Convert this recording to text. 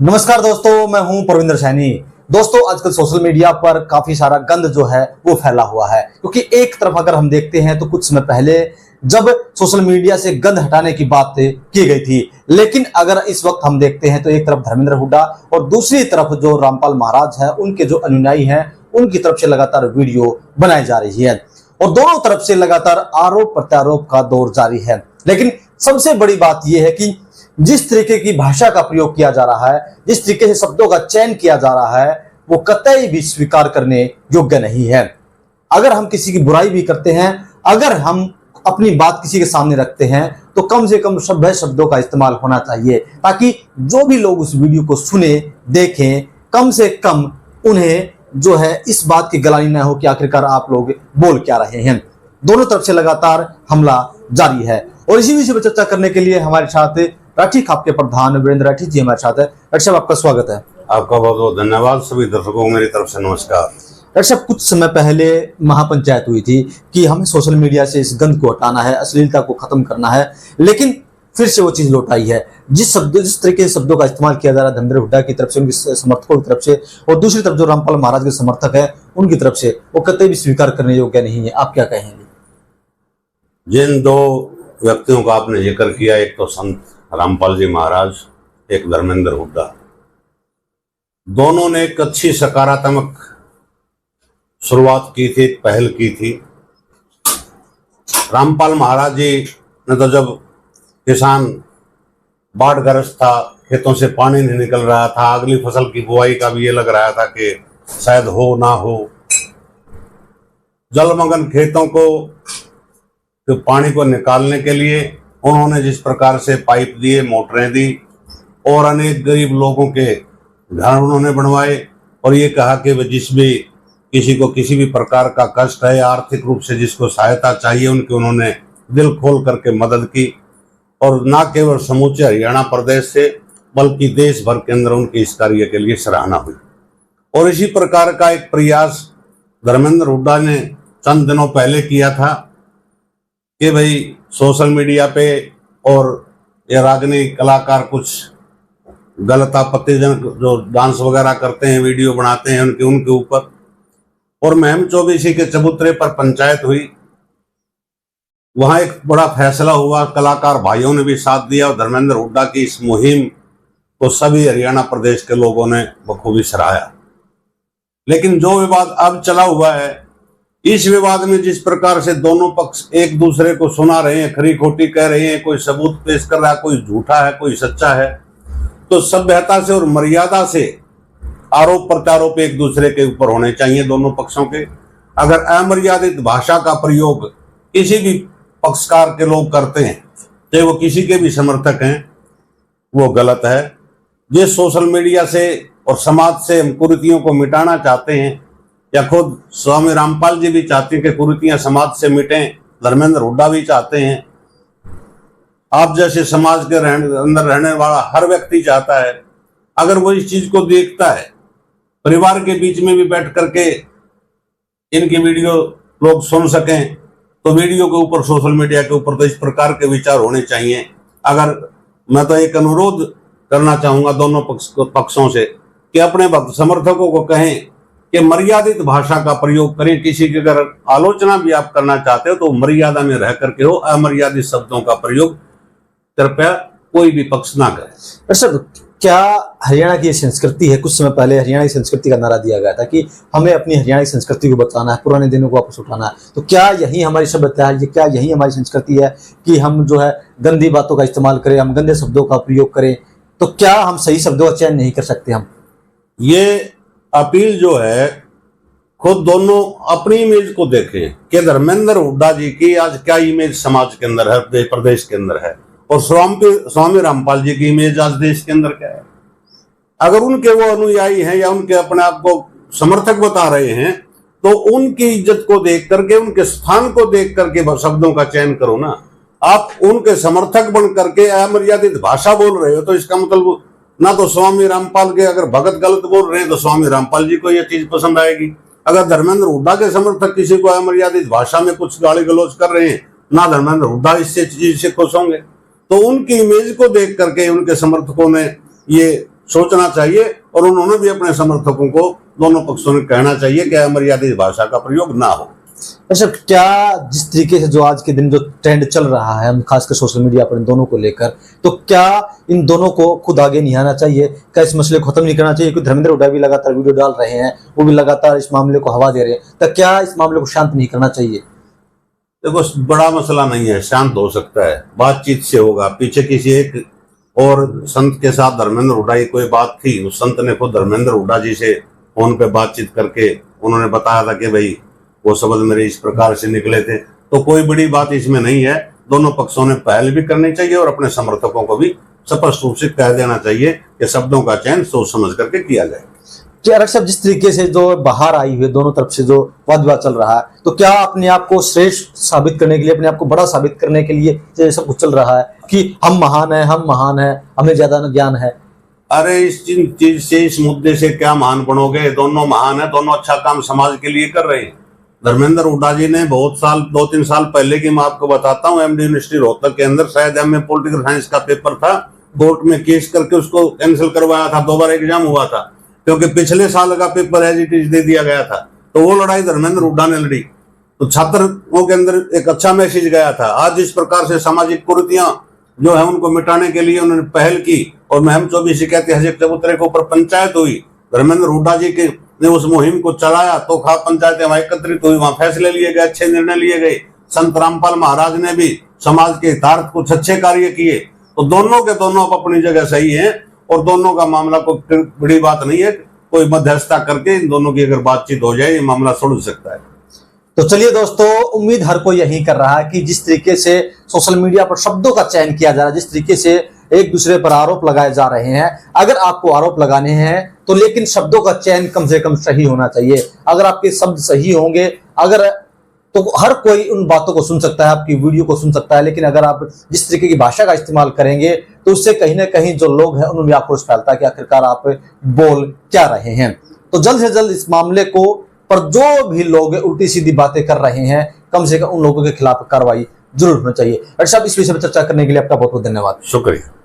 नमस्कार दोस्तों, मैं हूं परविंदर सैनी। दोस्तों, आजकल सोशल मीडिया पर काफी सारा गंद जो है वो फैला हुआ है, क्योंकि एक तरफ अगर हम देखते हैं तो कुछ समय पहले जब सोशल मीडिया से गंद हटाने की बात की गई थी, लेकिन अगर इस वक्त हम देखते हैं तो एक तरफ धर्मेंद्र हुड्डा और दूसरी तरफ जो रामपाल महाराज है, उनके जो अनुयायी हैं, उनकी तरफ से लगातार वीडियो बनाई जा रही है और दोनों तरफ से लगातार आरोप प्रत्यारोप का दौर जारी है। लेकिन सबसे बड़ी बात यह है कि जिस तरीके की भाषा का प्रयोग किया जा रहा है, जिस तरीके से शब्दों का चयन किया जा रहा है, वो कतई भी स्वीकार करने योग्य नहीं है। अगर हम किसी की बुराई भी करते हैं, अगर हम अपनी बात किसी के सामने रखते हैं, तो कम से कम सभ्य शब्दों का इस्तेमाल होना चाहिए, ताकि जो भी लोग उस वीडियो को सुने, देखें, कम से कम उन्हें जो है इस बात की गलानी न हो कि आखिरकार आप लोग बोल क्या रहे हैं। दोनों तरफ से लगातार हमला जारी है और इसी विषय पर चर्चा करने के लिए हमारे साथ राठी खाप के प्रधान वीरेंद्र राठी जी हमारे साथ है। डॉक्टर साहब, आपका स्वागत है। आपका बहुत बहुत धन्यवाद। सभी दर्शकों को मेरी तरफ से नमस्कार। डॉक्टर साहब, कुछ समय पहले महापंचायत हुई थी कि हमें सोशल मीडिया से इस गंद को हटाना है, अश्लीलता को खत्म करना है, लेकिन फिर से वो चीज लौट आई है। जिस तरीके से शब्दों का इस्तेमाल किया जा रहा है धर्मेंद्र हुड्डा की तरफ से, उनके समर्थकों की तरफ से, और दूसरी तरफ जो रामपाल महाराज के समर्थक है उनकी तरफ से, वो कतई भी स्वीकार करने योग्य नहीं है। आप क्या कहेंगे? जिन दो व्यक्तियों का आपने जिक्र किया, एक तो संत रामपाल जी महाराज, एक धर्मेंद्र हुड्डा, दोनों ने एक अच्छी सकारात्मक शुरुआत की थी, पहल की थी। रामपाल महाराज जी ने तो जब किसान बाढ़ग्रस्त था, खेतों से पानी नहीं निकल रहा था, अगली फसल की बुआई का भी ये लग रहा था कि शायद हो ना हो, जलमग्न खेतों को तो पानी को निकालने के लिए उन्होंने जिस प्रकार से पाइप दिए, मोटरें दी और अनेक गरीब लोगों के घर उन्होंने बनवाए और ये कहा कि वह जिस भी किसी को किसी भी प्रकार का कष्ट है, आर्थिक रूप से जिसको सहायता चाहिए, उनकी उन्होंने दिल खोल करके मदद की। और न केवल समूचे हरियाणा प्रदेश से बल्कि देश भर के अंदर उनके इस कार्य के लिए सराहना हुई। और इसी प्रकार का एक प्रयास धर्मेंद्र हुड्डा ने चंद दिनों पहले किया था कि भाई सोशल मीडिया पे और ये राजनीतिक कलाकार कुछ गलत आपत्तिजनक जो डांस वगैरह करते हैं, वीडियो बनाते हैं उनके ऊपर, और महम चौबीसी के चबूतरे पर पंचायत हुई। वहां एक बड़ा फैसला हुआ, कलाकार भाइयों ने भी साथ दिया और धर्मेंद्र हुड्डा की इस मुहिम को सभी हरियाणा प्रदेश के लोगों ने बखूबी सराहा। लेकिन जो विवाद अब चला हुआ है, इस विवाद में जिस प्रकार से दोनों पक्ष एक दूसरे को सुना रहे हैं, खरी खोटी कह रहे हैं, कोई सबूत पेश कर रहा है, कोई झूठा है, कोई सच्चा है, तो सभ्यता से और मर्यादा से आरोप प्रत्यारोप एक दूसरे के ऊपर होने चाहिए दोनों पक्षों के। अगर अमर्यादित भाषा का प्रयोग किसी भी पक्षकार के लोग करते हैं, चाहे वो किसी के भी समर्थक हैं, वो गलत है। जिस सोशल मीडिया से और समाज से हम कुरीतियों को मिटाना चाहते हैं, या खुद स्वामी रामपाल जी भी चाहते हैं कि कुरीतियां समाज से मिटें, धर्मेंद्र हुड्डा भी चाहते हैं, आप जैसे समाज के अंदर रहने वाला हर व्यक्ति चाहता है। अगर वो इस चीज को देखता है, परिवार के बीच में भी बैठ करके इनकी वीडियो लोग सुन सकें, तो वीडियो के ऊपर, सोशल मीडिया के ऊपर तो इस प्रकार के विचार होने चाहिए। अगर मैं तो एक अनुरोध करना चाहूंगा दोनों पक्षों से कि अपने समर्थकों को कहें कि मर्यादित भाषा का प्रयोग करें। किसी की अगर आलोचना भी आप करना चाहते हो तो मर्यादा में रह करके हो, अमर्यादित शब्दों का प्रयोग कृपया कोई भी पक्ष ना करे। सर, क्या हरियाणा की संस्कृति है? कुछ समय पहले हरियाणा की संस्कृति का नारा दिया गया था कि हमें अपनी हरियाणा की संस्कृति को बचाना है, पुराने दिनों को वापस उठाना है। तो क्या यही हमारी सभ्यता है? क्या यही हमारी संस्कृति है कि हम जो है गंदी बातों का इस्तेमाल करें, हम गंदे शब्दों का प्रयोग करें? तो क्या हम सही शब्दों का चयन नहीं कर सकते? हम ये अपील जो है, खुद दोनों अपनी इमेज को देखें कि धर्मेंद्र हुड्डा जी की आज क्या इमेज समाज के अंदर है, प्रदेश के अंदर है, और स्वामी रामपाल जी की इमेज आज देश के अंदर क्या है। अगर उनके वो अनुयायी हैं या उनके अपने आप को समर्थक बता रहे हैं, तो उनकी इज्जत को देख करके, उनके स्थान को देख करके शब्दों का चयन करो ना। आप उनके समर्थक बन करके अमर्यादित भाषा बोल रहे हो, तो इसका मतलब ना तो स्वामी रामपाल के अगर भगत गलत बोल रहे हैं तो स्वामी रामपाल जी को यह चीज पसंद आएगी। अगर धर्मेंद्र हुड्डा के समर्थक किसी को अमर्यादित भाषा में कुछ गाली गलौज कर रहे हैं, ना धर्मेंद्र हुड्डा इससे चीज से खुश होंगे। तो उनकी इमेज को देख करके उनके समर्थकों ने ये सोचना चाहिए और उन्होंने भी अपने समर्थकों को, दोनों पक्षों ने कहना चाहिए कि अमर्यादित भाषा का प्रयोग ना हो। अच्छा, क्या जिस तरीके से जो आज के दिन जो ट्रेंड चल रहा है, हम खासकर सोशल मीडिया पर इन दोनों को लेकर, तो क्या इन दोनों को खुद आगे नहीं आना चाहिए? क्या इस मसले को खत्म नहीं करना चाहिए? क्योंकि धर्मेंद्र हुड्डा भी लगातार वीडियो डाल रहे हैं, वो भी लगातार इस मामले को हवा दे रहे हैं, तो क्या इस मामले को शांत नहीं करना चाहिए? देखो, बड़ा मसला नहीं है, शांत हो सकता है, बातचीत से होगा। पीछे किसी एक और संत के साथ धर्मेंद्र हुड्डा की कोई बात थी, उस संत ने खुद धर्मेंद्र हुड्डा जी से फोन पे बातचीत करके उन्होंने बताया था कि भाई वो शब्द मेरे इस प्रकार से निकले थे। तो कोई बड़ी बात इसमें नहीं है। दोनों पक्षों ने पहल भी करनी चाहिए और अपने समर्थकों को भी स्पष्ट रूप से कह देना चाहिए कि शब्दों का चयन सोच समझ करके किया जाए। कि अरक साहब, जिस तरीके से जो बाहर आई हुई दोनों तरफ से जो वाद विवाद चल रहा है, तो क्या अपने आप को श्रेष्ठ साबित करने के लिए, अपने आप को बड़ा साबित करने के लिए ये सब कुछ चल रहा है कि हम महान है, हमें ज्यादा ज्ञान है? अरे इस चीज से, इस मुद्दे से क्या महान बनोगे? दोनों महान है, दोनों अच्छा काम समाज के लिए कर रहे हैं। धर्मेंद्र हुड्डा जी ने बहुत साल, 2-3 साल पहले की मैं आपको बताता हूँ, एमडी यूनिवर्सिटी रोहतक के अंदर शायद एमए पॉलिटिकल साइंस का पेपर था, कोर्ट में केस करके उसको कैंसिल करवाया था। 2 बार एग्जाम हुआ था क्योंकि पिछले साल का पेपर एज इट इज दे दिया गया था। तो वो लड़ाई धर्मेंद्र हुड्डा ने लड़ी, तो छात्रों के अंदर एक अच्छा मैसेज गया था। आज इस प्रकार से सामाजिक कुरीतियां जो है उनको मिटाने के लिए उन्होंने पहल की और महम 24 के ऐतिहासिक चबूतरे के ऊपर पंचायत हुई। धर्मेंद्र हुड्डा जी के ने उस मुहिम को चलाया तो पंचायतें वहां एकत्रित हुई, वहां फैसले लिए गए, अच्छे निर्णय लिए गए। संत रामपाल महाराज ने भी समाज के हितार्थ कुछ अच्छे कार्य किए। तो दोनों के दोनों अपनी जगह सही है और दोनों का मामला कोई बड़ी बात नहीं है। कोई मध्यस्थता करके इन दोनों की अगर बातचीत हो जाए, ये मामला सुलझ सकता है। तो चलिए दोस्तों, उम्मीद हर कोई यही कर रहा है कि जिस तरीके से सोशल मीडिया पर शब्दों का चयन किया जा रहा है, जिस तरीके से एक दूसरे पर आरोप लगाए जा रहे हैं, अगर आपको आरोप लगाने हैं तो लेकिन शब्दों का चयन कम से कम सही होना चाहिए। अगर आपके शब्द सही होंगे, अगर तो हर कोई उन बातों को सुन सकता है, आपकी वीडियो को सुन सकता है। लेकिन अगर आप जिस तरीके की भाषा का इस्तेमाल करेंगे तो उससे कहीं ना कहीं जो लोग हैं उनमें आक्रोश फैलता है कि आखिरकार आप बोल क्या रहे हैं। तो जल्द से जल्द इस मामले को पर जो भी लोग उल्टी सीधी बातें कर रहे हैं, कम से कम उन लोगों के खिलाफ कार्रवाई जरूर होनी चाहिए। डॉक्टर साहब, इस विषय पर चर्चा करने के लिए आपका बहुत बहुत धन्यवाद। शुक्रिया।